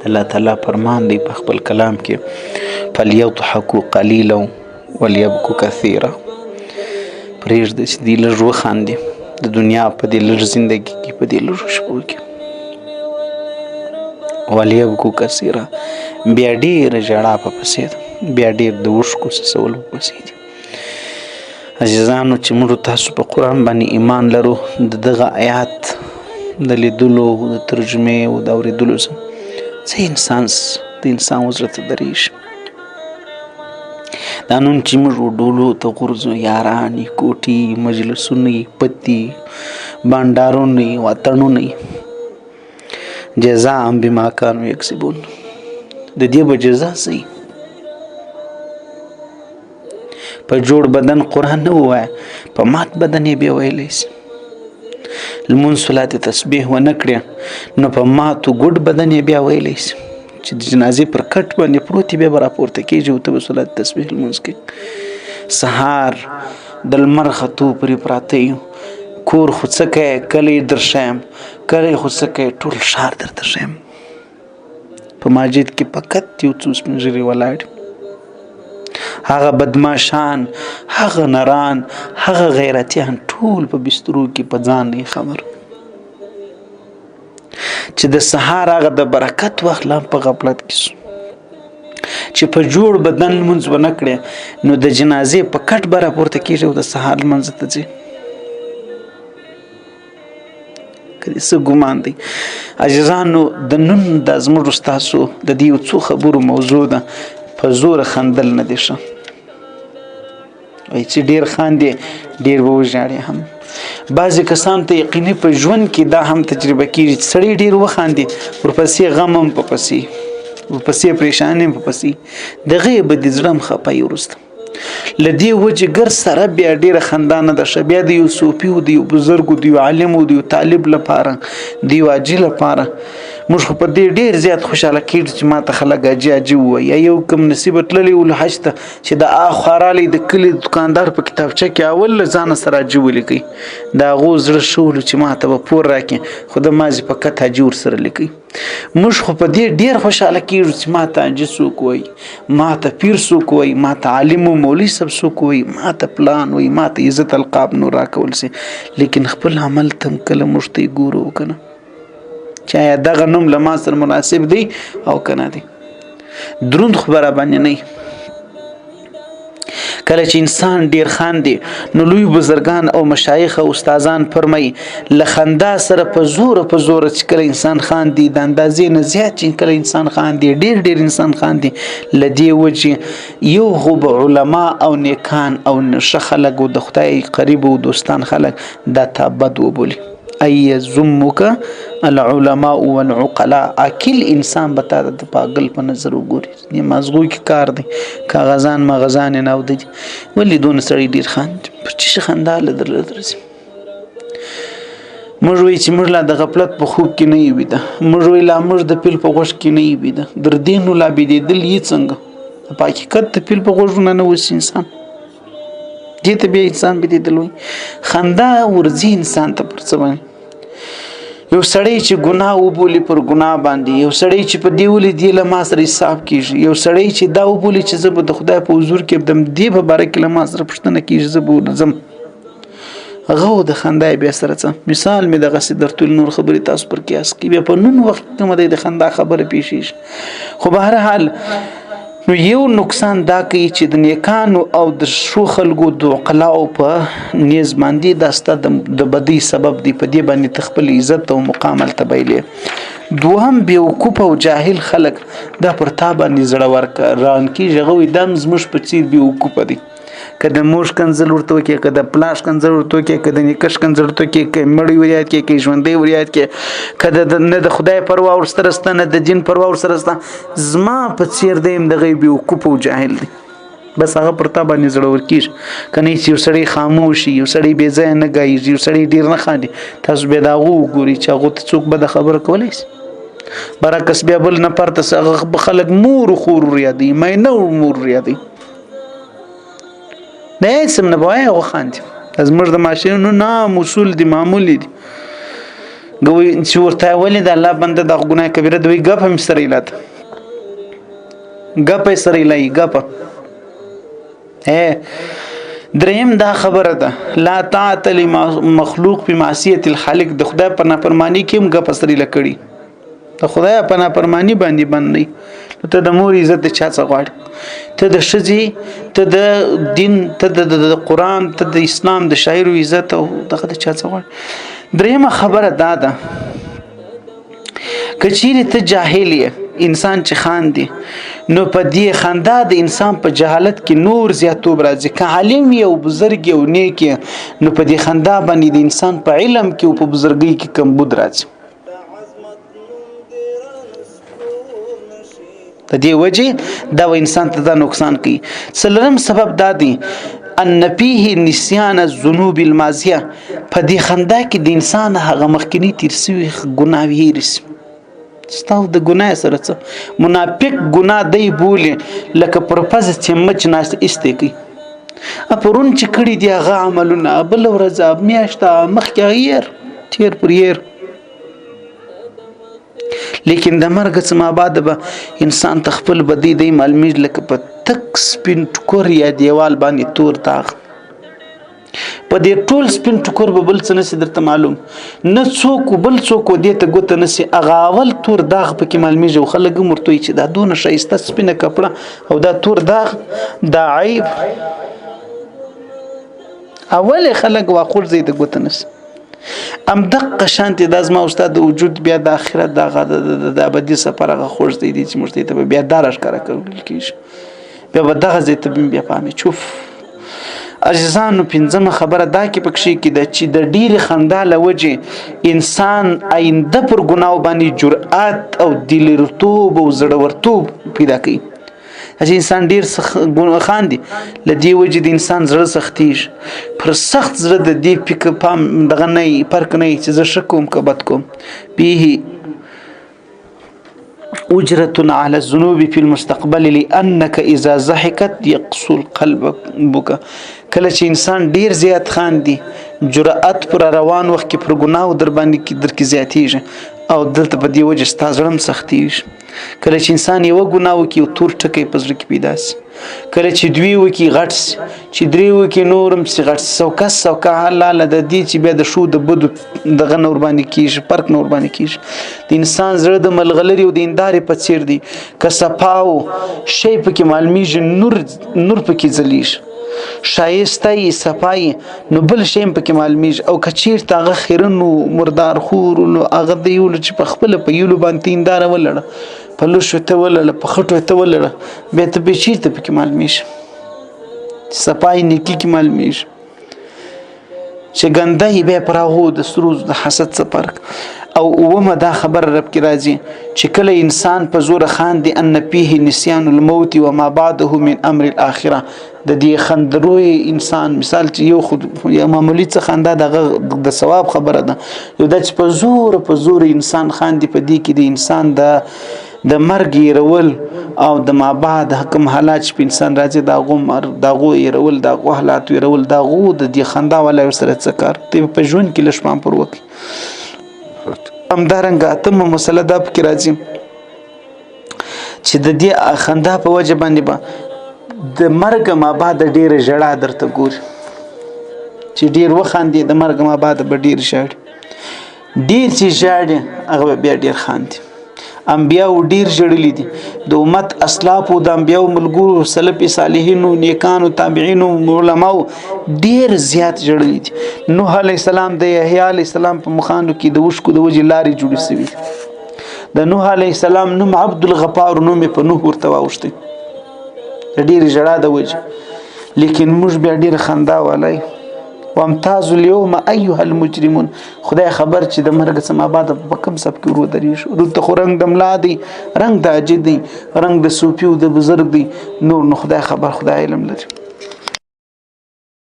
الله تعالی فرمان دی په خپل کلام کې فلیضحکوا قلیلا ولیبکوا کثیرا. پرېږده چې دوی لږ وخاندي د دنیا په دې لږ زندګي کې، په دې لږو شپو کې، ولیبکوا کثیرا، بیا ډېره ژړا په پسې ده، بیا ډېر د اوښکو څڅول په پسې دي. عزیزانو چې موږ تاسو په قرآن باندې ایمان لرو، د دغه آیات د لیدلو، د ترجمې او د اورېدلو څه د انسان زړه ته درېږي. دا نن چې موږ ډولو ته غورځو، یارانې، کوټې، مجلسونه، پتي، بانډارونه، وطنونه، جزاء بما كانوا یکسبون، د دې به جزا څه وي؟ په جوړ بدن قرآن نه ووایه، په مات بدن یې بیا ویلی شي. لمونځ صلات تسبیح ونه کړې نو په ماتو ګډ بدن یې بیا ویلی شي. چې د جنازې پر کټ باندې پروت بیا به راپورته کېږي او ته به صلات تسبیح لمونځ کوې. سهار د لمر ختو پرې پراته یو، کور خو څه کوې، کلی در ښیم، کلی خو څه کوې، ټول ښار درته ښیم. په مسجد کې فقط یو څو سپین ږیري ولاړ، هغه بدماشان، هغه نران، هغه غیرتیان ټول په بسترو کې په ځان نه خبر، چې د سهار هغه د برکت وخت لا په غفلت کې شو. چې په جوړ بدن لمونځ ونه کړې نو د جنازې په کټ به راپورته کېږي او د سهار لمانځه ته ځي. که دې څه ګمان دی؟ عزیزانو د نن دا زموږ ستاسو د دې یو څو خبرو موضوع ده. په زوره خندل نه دي ښه، وایي چې ډېر خاندې ډېر به وژاړې هم. بعضې کسانو ته یقیني په ژوند کې دا هم تجربه کېږي چې سړی ډېر وخاندي، ورپسې غم هم په پسې، ورپسې پریشاني هم په پسې، دغه یې به د زړه هم خفایي وروسته. له دې وجې ګر سره بیا ډېره خندا نه ده ښه. بیا د یو صوفي و، د یو بزرګ و، د یو عالم و، د یو طالب لپاره، د یو حاجي لپاره موږ خو په دې ډېر زیات خوشحاله کېږو چې ما ته خلک حاجي ووایي. یا یو کوم نصیبه تللی و حج ته چې د اخوا رالی د کلي دوکاندار په کتابچه کې اول له ځانه سره حاجي ولیکئ، د هغو زړه ښه ولو چې ما ته به پور راکړي، خو د مازې فقط حاجي ورسره لیکئ. موږ خو په دې ډېر خوشحاله کېږو چې ما ته حاجي څوک وایي، ما ته پیر څوک وایي، ما ته عالم و مولوي صاحب څوک وایي، ما ته پلان وایي، ما ته عزت القاب نور راکول سي. لیکن خپل عمل ته هم کله موږ ته یې ګورو که نه، چې آیا دغه نوم له ما سره مناسب دی او که نه دی. دروند خو به راباندې نه وي. کله چې انسان ډیر خاندي نو لوی بزرگان او مشایخ او استادان فرمایي له خندا سره په زور چې کله انسان خاندي د اندازې نه زیات چې کله انسان خاندي ډیر انسان خاندي لدی وجه یو غوب علما او نیکان او خلک او د خدای قریب او دوستان خلک دا تابد وبولي ای زمک العلماء والعقلاء اکل انسان بتا د پاگل په نظر وګوري نه مازغو کی کار دی کاغذان مغزان نه ودی ولې دون سړی ډیر خاند پر چې خنداله درځي موږ وی چې موږ لا د غفلت په خوب کې نه یو ده موږ وی لا موږ د پیل په غوښ کې نه یو ده در دینو لا بي دل یې څنګه په حقیقت د پیل په غوښونه نه وس انسان دې ته به انسان بي دل وي خندا ورځي انسان ته پر څه باندې یو سړی چې ګناه وبولي پر ګناه باندې یو سړی چې په دی ولې دی له ما سره حساب کیږي یو سړی چې دا وبولي چې زه به د خدای په حضور کې دم دی په باره کې له ما سره پښتنه کیږي زه به زم غو د خندای به سره څه مثال می دغه سدرتل نور خبري تاسو پر قیاس کې به په نن وخت کې مده د خندا خبره پیښیږي خو به هر حال نو یو نقصان دا کوي چې د نیکانو او د شو خلکو د عقلاو په نیز باندې داسته د بدی سبب دی په دې باندې تخپل عزت او مقام التبیله دوهم بیوقوف او جاهل خلک دا پر تا باندې زړه ورک ران کی ژغوي دم زمش په چیر بیوقوف دي کله موش کنزل ورته کې کله پلاش کنزل ورته کې کله نکش کنزل ورته کې مړی وریات کې ژوندې وریات کې کله نه د خدای پروا ورسترستانه د جن پروا ورسترستان زما په چیر دیم د غیب او کوپ او جاهل دي بس هغه پرتا باندې زړه ورکیش کني چې سړی خاموشي یو سړی بے ځای نه گای یو سړی ډیر نه خاندي تاسو به دا وګوري چې هغه څوک به خبر کولای شي برعکس بیا بل نه پرته خلک مور خور ریادي مې نو مور ریادي نه سم نه وای او خاندي از مرده ماشینو نام اصول دي معمولی دي ګوي چې ورته ولې د الله بنده د ګناه کبیره دوی ګپ هم سره ایلات ګپ سره ایلای ګپ دریم دا خبره ده لا طاعت لمخلوق بمعصیت الخالق د خدای په نافرمانی کې هم ګپ سره لکړي د خدای په نافرمانی باندې باندې ته د مور عزت چا څه غواړي ته د شذي ته د دین ته د قران ته د اسلام د شاعر عزت او دغه چا څه غواړي دریمه خبره دا ده کچېری ته جاهل انسان چې خان دی نو په دې خندا د انسان په جهالت کې نور زیاتوب راځي که عالم او بزرګ او نیک نو په دې خندا باندې د انسان په علم کې او په بزرګۍ کې کمبود راځي د دې وجه دا انسان ته دا نقصان کوي څلورم سبب دا دی ان فيه نسيان الذنوب الماضيه په دې خندا کې د انسان هغه مخکنی تیر سوي ګناه هیرس ستاو د ګناه سره څه منافق ګناه دی بوله لکه پرپز چې مچ ناست استه کوي اپرون چې کړي دی هغه عملونه بل ورځ میاشته مخکې غیر تیر پر ير لیکن د مرګ څخه ما بعد به انسان تخپل بدی دی معلومیږي لکه په تک سپین ټکور یا دیوال باندې تور داغ په دې ټول سپین ټکور به بل څه نشي درته معلوم نه څوک بل څوک دې ته ګوت نشي اغاول تور داغ پکې معلومیږي خلک مرتوي چې دا دونه شایسته سپینه کپړه او دا تور داغ دا عیب اول خلک واخور زید ګوت نشي ام دقه شانتي د ازما استاد وجود بیا د اخرت د ابدي سفر غو خوش دی چې مشته ته بیا دارش کار کول کیږي بیا به دغه زیت بیا پامه چوف اجزانو پنځمه خبره دا کې پکې کې د چې د ډیر خندا لوجه انسان آینده پر ګناو باندې جرأت او دلرتوب او زړورتوب پیدا کوي چې انسان ډیر خاندي لدی وجه د انسان زړه سختیږي پر سخت زړه د دې پک پام دغه نه فرق نه چې زه شکوم کبد کوم به اجرة على الذنوب في المستقبل لانك اذا ضحكت يقسو قلبك کله چې انسان ډیر زیات خاندي جرأت پر روان وخت کې پر ګناه در باندې کې در کې زیاتیږي او دلته په دی وجه ستاسو سختیږي کله چې انسان یو ګناه وکي او تور ټکی پزړه کې پیدا سي کله چې دوی وکي غټ چې درې وکي نورم سي غټ سوکا الله د دې چې به د شو د بده دغه نور باندې کیږي پرک نور باندې کیږي د انسان زړه د ملغلري او د اندارې په څیر دی که صفاو شی پکې معلومیږي نور پکې ځلیږي شایسته صفای نو بل شی پکې معلومیږي او کچیر تاغه خیرن مردار خور نو هغه دی ول چې په خپل په یولو باندې اندار ولړه په لوشو ته ولړه په خټو ته ولړه به ته به چیرته پکې معلومیږي صفای نیکی کې معلومیږي چې ګنده به پراغو د سروز د حسد څخه فرق او ومه دا خبر رب کی راځي چې کله انسان په زور خاندي ان فيه نسيان الموت وما بعده من امر الاخره د دې خندروي انسان مثال چې یو خود یا معمولی څه خندا د ثواب خبره ده یو د په زور انسان خاندي په دې کې د انسان د مرګ يرول او د ما بعد حکم حالات چې انسان راځي دا غو يرول دا غو حالات يرول دا غو د دې خندا ولا سره څه کار ته په ژوند کې لښمان پر وکی همدارنګه اتمه مسله دا پکې راځي چې د دې خندا په وجه باندې د مرګ ما بعد ډیره جړه درته ګوري چې ډیر وخاندي د مرګ ما بعد به ډیر ژړ ډیر چې ژړ هغه بیا ډیر خاندي انبیاء ډیر جړلې دي د امت اسلاف او د انبیاء ملګرو سلف صالحین او نیکانو تابعین او علماء ډیر زیات جړلې دي نوح علی السلام د یحیی علی السلام په مخانو کې د وشکو د وجه لاري جوړې سوي د نوح علی السلام نوم عبد الغفار نوم په نوح ورته واوښتي ډیر جړه د وجه لیکن موږ بیا ډیر خندا ولای وامتاز اليوم ايها المجرمون خدای خبر چې د مرګ سما بعد په کوم سب کې ورو درې شو ته خو رنگ د ملا دی رنگ د اجدي رنگ د صوفي او د بزرګ دی نور نو خدای خبر خدای علم لري